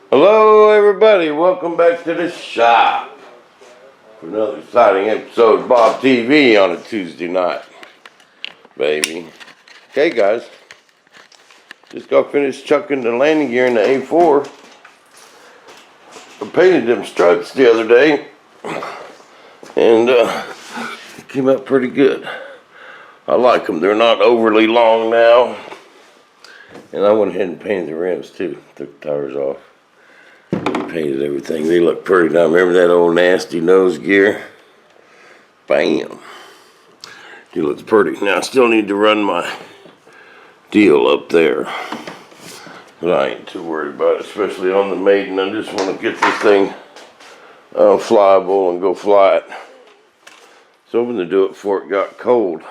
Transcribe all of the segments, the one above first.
Hello, everybody. Welcome back to the shop for another exciting episode of Bob TV on a Tuesday night, baby. Okay, guys. Just got finished chucking the landing gear in the A4. I painted them struts the other day, and it came out pretty good. I like them. They're not overly long now. And I went ahead and painted the rims too. Took the tires off. Painted everything. They look pretty now. Remember that old nasty nose gear? Bam. He looks pretty. Now I still need to run my deal up there. But I ain't too worried about it, especially on the maiden. I just want to get this thing flyable and go fly it. So I'm going to do it before it got cold.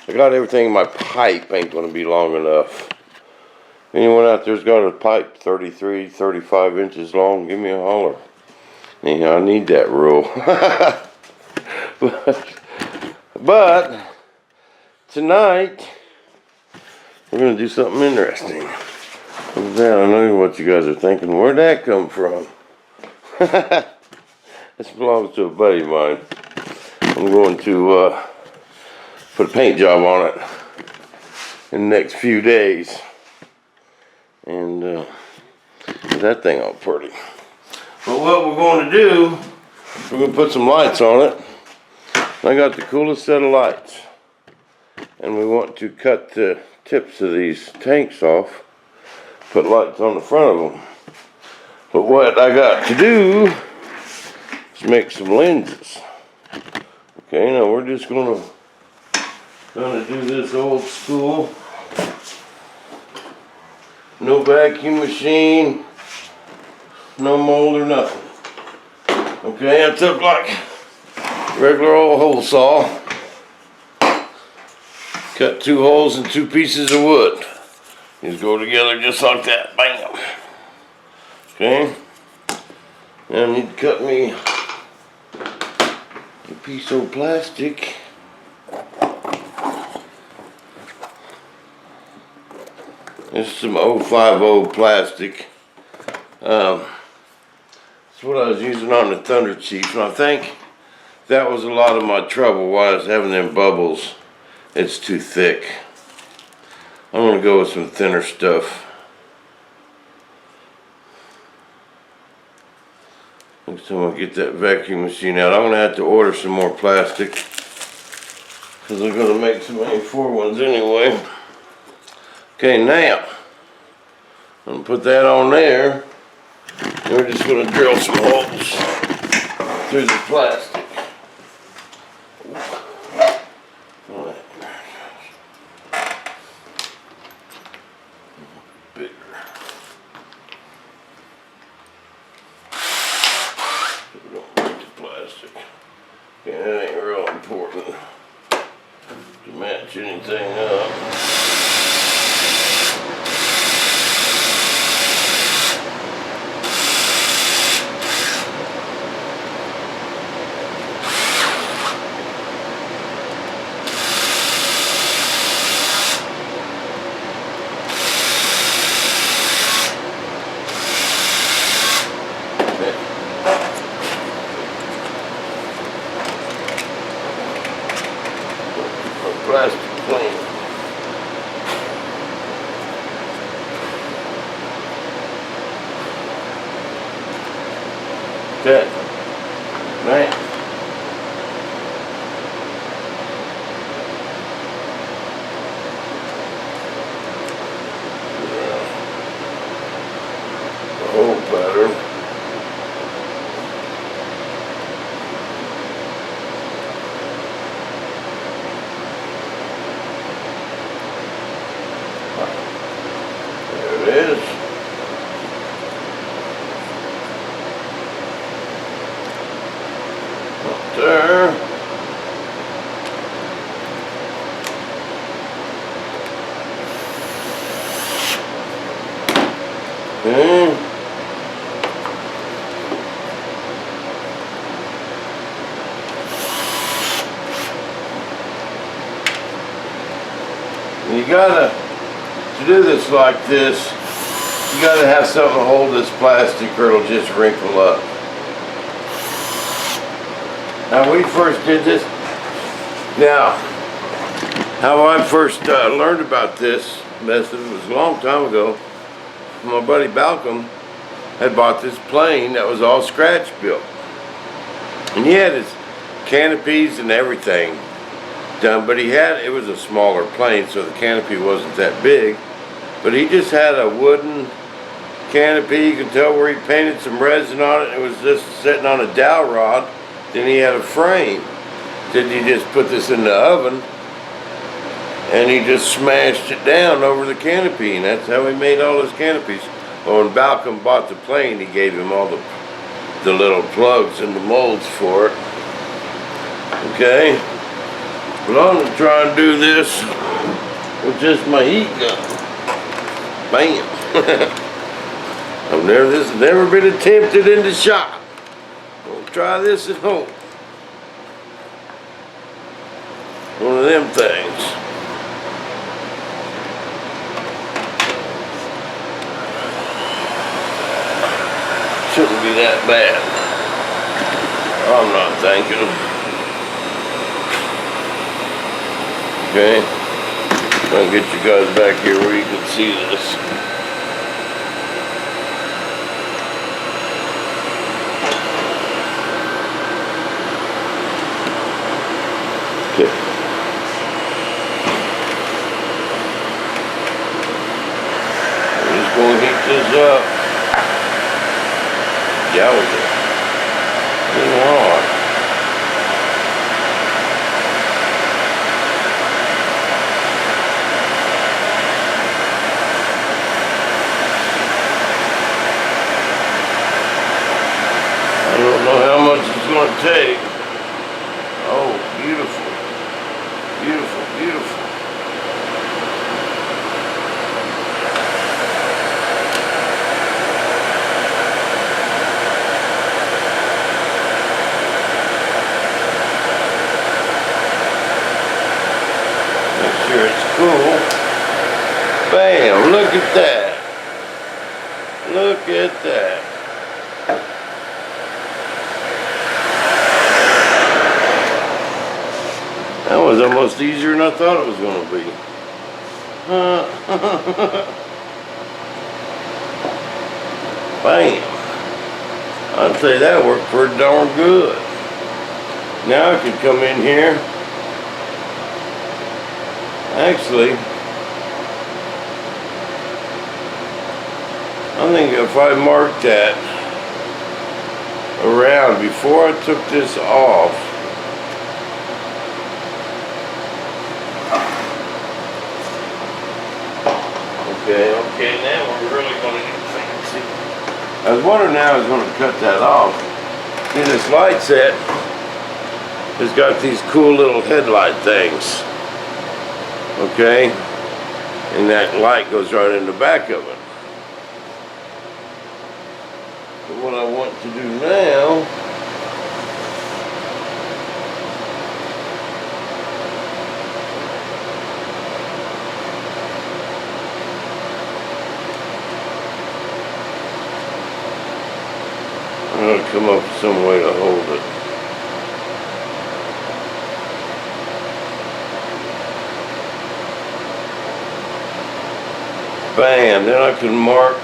I got everything in my pipe. Ain't going to be long enough. Anyone out there's got a pipe 33, 35 inches long, give me a holler. Anyhow, I need that rule. but tonight, we're going to do something interesting. I know what you guys are thinking. Where'd that come from? This belongs to a buddy of mine. I'm going to put a paint job on it in the next few days. And that thing all pretty. But what we're going to do, we're going to put some lights on it. I got the coolest set of lights. And we want to cut the tips of these tanks off. Put lights on the front of them. But what I got to do is make some lenses. Okay, now we're just going to do this old school. No vacuum machine, no mold or nothing. Okay, I took like regular old hole saw, cut 2 holes in 2 pieces of wood. These go together just like that, bam. Okay, now I need to cut me a piece of plastic. This is some 050 plastic. That's what I was using on the Thunder Chief, and I think that was a lot of my trouble while I was having them bubbles. It's too thick. I'm gonna go with some thinner stuff. Next time I get that vacuum machine out, I'm gonna have to order some more plastic because I'm gonna make some A4 ones anyway. Okay, now, I'm going to put that on there, and we're just going to drill some holes through the plastic. Bigger. We don't break the plastic. Okay, that ain't real important to match anything up. Plastic clean. Okay. Right. The whole pattern. There it is. Up there. Okay. You gotta, to do this like this, You gotta have something to hold this plastic or it'll just wrinkle up. Now we first did this. Now, how I first learned about this method was a long time ago. My buddy Balcom had bought this plane that was all scratch built. And he had his canopies and everything done, but it was a smaller plane, so the canopy wasn't that big. But he just had a wooden canopy. You can tell where he painted some resin on it. It was just sitting on a dowel rod. Then he had a frame. Then he just put this in the oven and he just smashed it down over the canopy, and that's how he made all his canopies. Well, when Balcom bought the plane, he gave him all the little plugs and the molds for it. Okay? But I'm gonna try and do this with just my heat gun. Bam! This has never been attempted in the shop. We'll try this at home. One of them things. Shouldn't be that bad. I'm not thinking. Okay. I'll get you guys back here where you can see this. Okay. I'm just going to heat this up. Yeah, with it. Getting hard. I don't know how much it's going to take. Oh, beautiful. Beautiful, beautiful. It's cool. Bam, look at that. Look at that. That was almost easier than I thought it was going to be. Bam. I'd say that worked pretty darn good. Now I can come in here. Actually, I think if I marked that around before I took this off, okay, now we're really going to get fancy. I was wondering how I was going to cut that off. See, this light set has got these cool little headlight things. Okay, and that light goes right in the back of it. But what I want to do now I'm going to come up with some way to hold it. Bam, then I can mark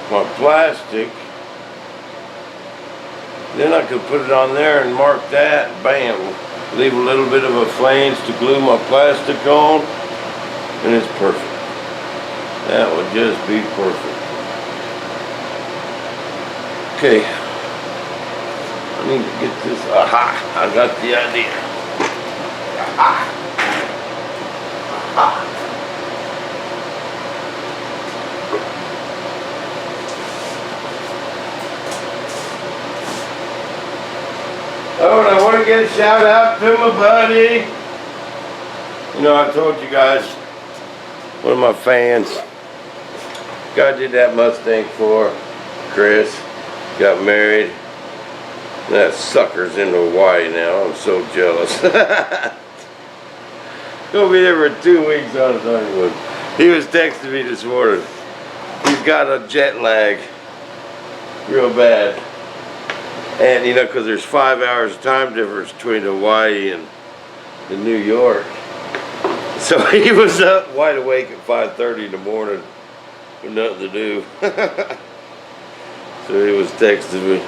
my plastic. Then I can put it on there and mark that. Bam, leave a little bit of a flange to glue my plastic on, and it's perfect. That would just be perfect. Okay, I need to get this. Aha, I got the idea. Aha. Aha. Oh, and I want to get a shout out to my buddy. You know, I told you guys, one of my fans, guy did that Mustang for Chris, got married. That sucker's in Hawaii now. I'm so jealous. Gonna be there for 2 weeks on his honeymoon. He was texting me this morning. He We've got a jet lag real bad. And you know, because there's 5 hours time difference between Hawaii and New York. So he was up wide awake at 5:30 in the morning with nothing to do. So he was texting me.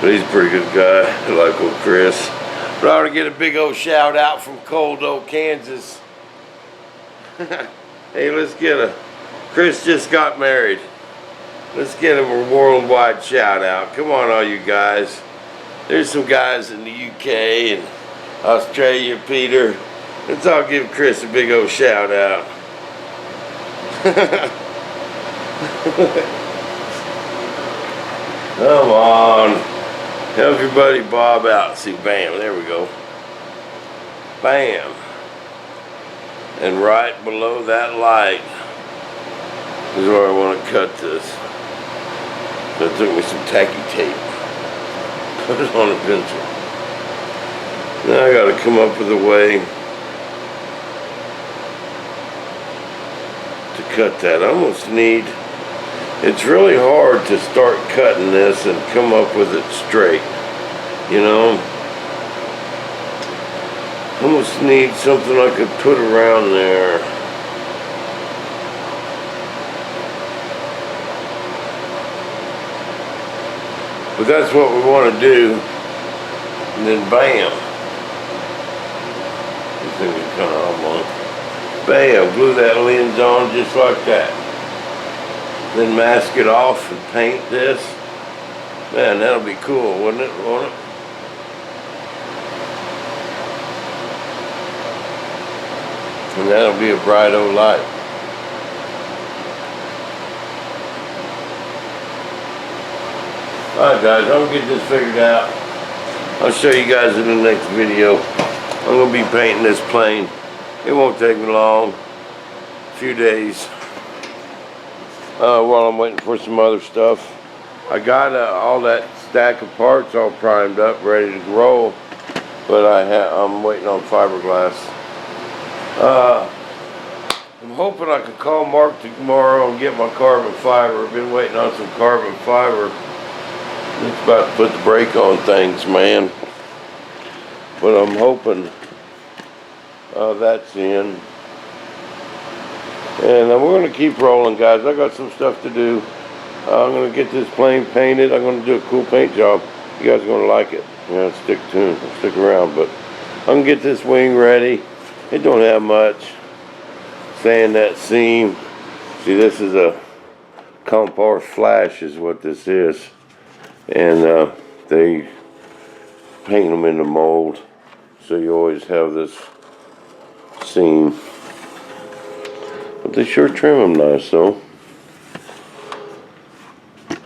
But he's a pretty good guy. I like old Chris. But I ought to get a big old shout out from Cold Oak, Kansas. Hey, let's get a... Chris just got married. Let's get him a worldwide shout out. Come on, all you guys. There's some guys in the UK and Australia, Peter. Let's all give Chris a big old shout out. Come on. Help your buddy Bob out. See, bam, there we go. Bam. And right below that light is where I want to cut this. So I took me some tacky tape. Put it on a pencil. Now I gotta come up with a way to cut that. I almost need... It's really hard to start cutting this and come up with it straight, you know. I almost need something I could put around there. But that's what we want to do. And then bam. This thing is kind of almost. Bam, glue that lens on just like that. Then mask it off and paint this. Man, that'll be cool, wouldn't it? Won't it? And that'll be a bright old light. Alright guys, I'm gonna get this figured out. I'll show you guys in the next video. I'm gonna be painting this plane. It won't take me long. A few days. While I'm waiting for some other stuff. I got all that stack of parts all primed up, ready to roll, but I'm waiting on fiberglass. I'm hoping I can call Mark tomorrow and get my carbon fiber. I've been waiting on some carbon fiber. It's about to put the brake on things, man. But I'm hoping that's in. And we're going to keep rolling, guys. I got some stuff to do. I'm going to get this plane painted. I'm going to do a cool paint job. You guys are going to like it. Stick around. But I'm going to get this wing ready. It don't have much. Sand that seam. See, this is a Compar Flash is what this is. And they paint them in the mold. So you always have this seam. But they sure trim them nice, though.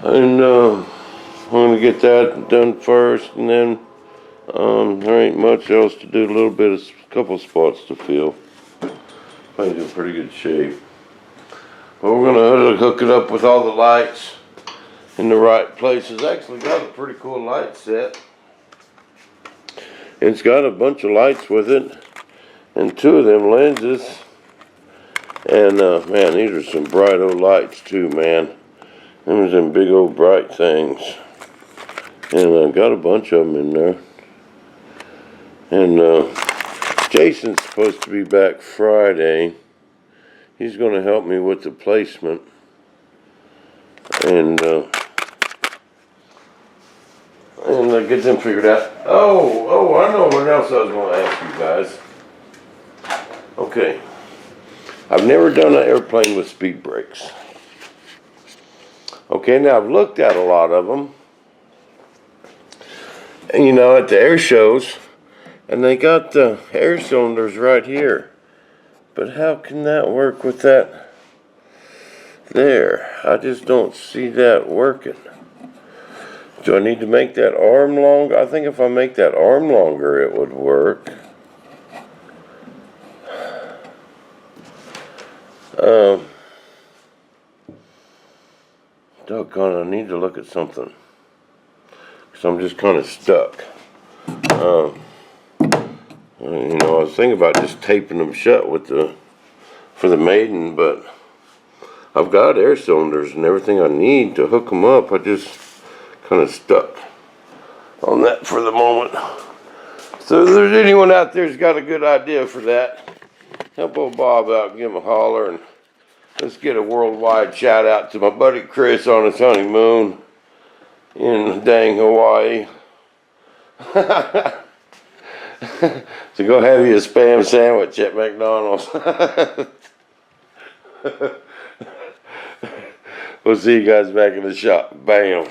And I'm going to get that done first, and then there ain't much else to do. A couple spots to fill. Plane's in pretty good shape. But we're going to hook it up with all the lights in the right places. Actually got a pretty cool light set. It's got a bunch of lights with it, and 2 of them lenses. And man, these are some bright old lights too, man. Them are some big old bright things. And I got a bunch of them in there. And Jason's supposed to be back Friday. He's going to help me with the placement. And get them figured out. Oh, I know what else I was going to ask you guys. Okay. I've never done an airplane with speed brakes. Okay, now I've looked at a lot of them. And you know, at the air shows, and they got the air cylinders right here. But how can that work with that there? I just don't see that working. Do I need to make that arm longer? I think if I make that arm longer, it would work. Doggone, I need to look at something. Because I'm just kind of stuck. You know, I was thinking about just taping them shut with the for the Maiden, but I've got air cylinders and everything I need to hook them up. I just kind of stuck on that for the moment. So if there's anyone out there who's got a good idea for that, help old Bob out, give him a holler, and let's get a worldwide shout out to my buddy Chris on his honeymoon in dang Hawaii. So go have you a Spam sandwich at McDonald's. We'll see you guys back in the shop. Bam.